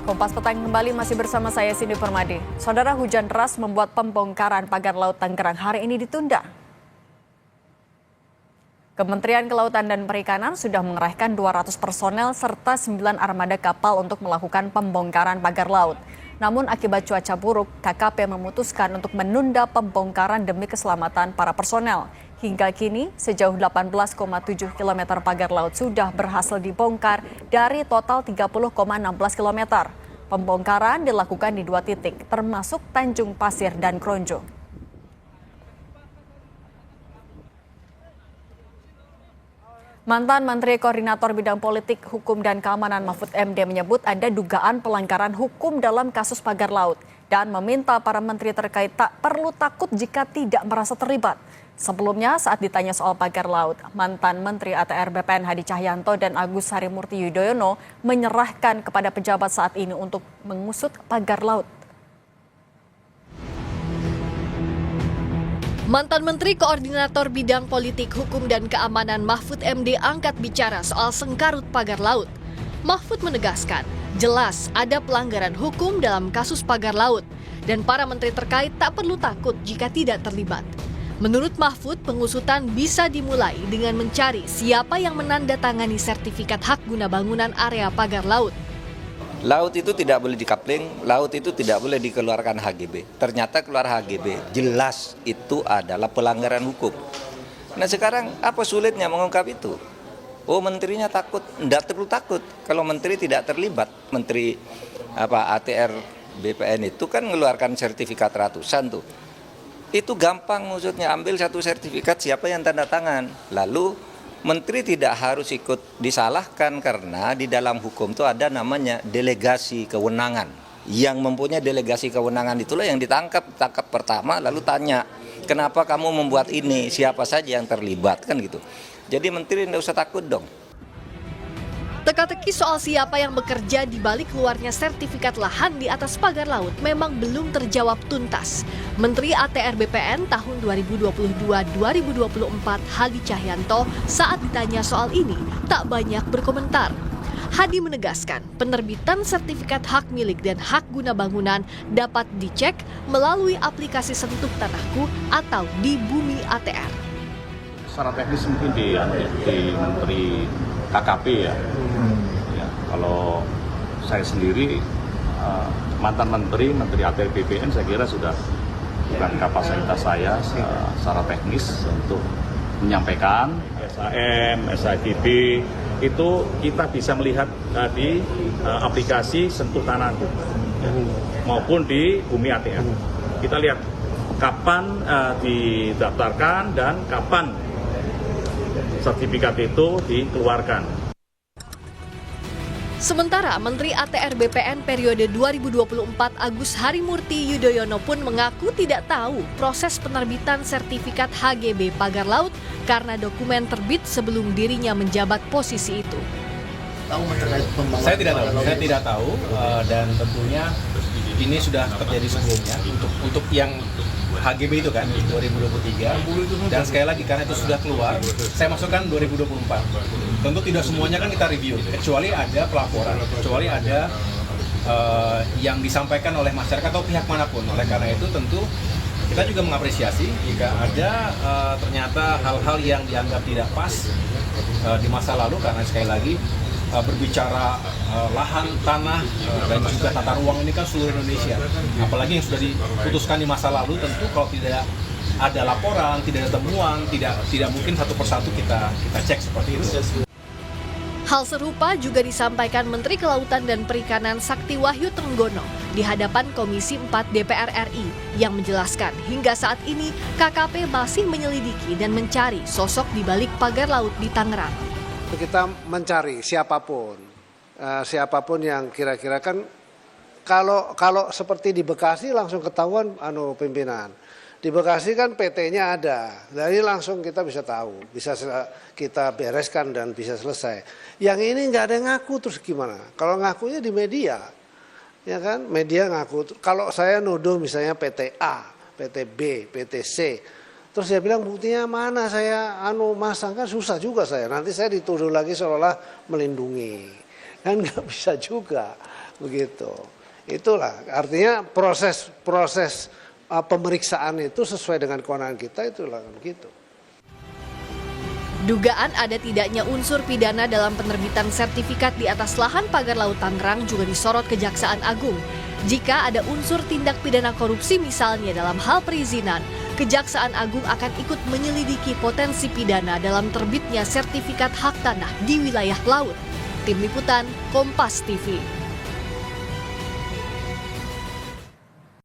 Kompas Petang kembali masih bersama saya Cindy Permadi. Saudara, hujan deras membuat pembongkaran pagar laut Tangerang hari ini ditunda. Kementerian Kelautan dan Perikanan sudah mengerahkan 200 personel serta 9 armada kapal untuk melakukan pembongkaran pagar laut. Namun akibat cuaca buruk, KKP memutuskan untuk menunda pembongkaran demi keselamatan para personel. Hingga kini, sejauh 18,7 km pagar laut sudah berhasil dibongkar dari total 30,16 km. Pembongkaran dilakukan di 2 titik, termasuk Tanjung Pasir dan Kronjo. Mantan Menteri Koordinator Bidang Politik, Hukum dan Keamanan Mahfud MD menyebut ada dugaan pelanggaran hukum dalam kasus pagar laut dan meminta para menteri terkait tak perlu takut jika tidak merasa terlibat. Sebelumnya saat ditanya soal pagar laut, mantan Menteri ATR BPN Hadi Cahyanto dan Agus Harimurti Yudhoyono menyerahkan kepada pejabat saat ini untuk mengusut pagar laut. Mantan Menteri Koordinator Bidang Politik, Hukum dan Keamanan Mahfud MD angkat bicara soal sengkarut pagar laut. Mahfud menegaskan, jelas ada pelanggaran hukum dalam kasus pagar laut dan para menteri terkait tak perlu takut jika tidak terlibat. Menurut Mahfud, pengusutan bisa dimulai dengan mencari siapa yang menandatangani sertifikat hak guna bangunan area pagar laut. Laut itu tidak boleh dikapling, laut itu tidak boleh dikeluarkan HGB. Ternyata keluar HGB, jelas itu adalah pelanggaran hukum. Nah sekarang apa sulitnya mengungkap itu? Oh menterinya takut, tidak perlu takut. Kalau menteri tidak terlibat, menteri ATR BPN itu kan mengeluarkan sertifikat ratusan tuh. Itu gampang maksudnya, ambil satu sertifikat siapa yang tanda tangan. Lalu menteri tidak harus ikut disalahkan karena di dalam hukum itu ada namanya delegasi kewenangan. Yang mempunyai delegasi kewenangan itulah yang ditangkap pertama lalu tanya, kenapa kamu membuat ini, siapa saja yang terlibat kan gitu. Jadi menteri tidak usah takut dong. Teka-teki soal siapa yang bekerja di balik keluarnya sertifikat lahan di atas pagar laut memang belum terjawab tuntas. Menteri ATR BPN tahun 2022-2024 Hadi Cahyanto saat ditanya soal ini tak banyak berkomentar. Hadi menegaskan penerbitan sertifikat hak milik dan hak guna bangunan dapat dicek melalui aplikasi Sentuh Tanahku atau di Bumi ATR. Secara teknis mungkin di Menteri KKP ya. Kalau saya sendiri mantan menteri ATR BPN saya kira sudah bukan kapasitas saya secara teknis untuk menyampaikan SAM, SAGB itu kita bisa melihat di aplikasi Sentuh Tanahku maupun di Bumi ATR. Kita lihat kapan didaftarkan dan kapan sertifikat itu dikeluarkan. Sementara Menteri ATR BPN periode 2024 Agus Harimurti Yudhoyono pun mengaku tidak tahu proses penerbitan sertifikat HGB pagar laut karena dokumen terbit sebelum dirinya menjabat posisi itu. Saya tidak tahu dan tentunya ini sudah terjadi sebelumnya untuk yang HGB itu kan 2023 dan sekali lagi karena itu sudah keluar saya masukkan 2024. Tentu tidak semuanya kan kita review kecuali ada pelaporan, kecuali ada yang disampaikan oleh masyarakat atau pihak manapun. Oleh karena itu tentu kita juga mengapresiasi jika ada ternyata hal-hal yang dianggap tidak pas di masa lalu karena sekali lagi berbicara lahan, tanah, dan juga tata ruang ini kan seluruh Indonesia. Apalagi yang sudah diputuskan di masa lalu tentu kalau tidak ada laporan, tidak ada temuan, tidak mungkin satu persatu kita cek seperti itu. Hal serupa juga disampaikan Menteri Kelautan dan Perikanan Sakti Wahyu Trenggono di hadapan Komisi 4 DPR RI yang menjelaskan hingga saat ini KKP masih menyelidiki dan mencari sosok di balik pagar laut di Tangerang. Kita mencari siapapun yang kira-kira kan kalau seperti di Bekasi langsung ketahuan pimpinan. Di Bekasi kan PT-nya ada, jadi langsung kita bisa tahu, bisa kita bereskan dan bisa selesai. Yang ini nggak ada yang ngaku terus gimana? Kalau ngakunya di media, ya kan? Media ngaku. Kalau saya nuduh misalnya PT A, PT B, PT C. Terus dia bilang buktinya mana saya masang kan susah juga saya. Nanti saya dituduh lagi seolah melindungi. kan nggak bisa juga begitu. Itulah artinya proses pemeriksaan itu sesuai dengan kewenangan kita, itulah gitu. Dugaan ada tidaknya unsur pidana dalam penerbitan sertifikat di atas lahan pagar laut Tangerang juga disorot Kejaksaan Agung. Jika ada unsur tindak pidana korupsi misalnya dalam hal perizinan, Kejaksaan Agung akan ikut menyelidiki potensi pidana dalam terbitnya sertifikat hak tanah di wilayah laut. Tim Liputan, Kompas TV.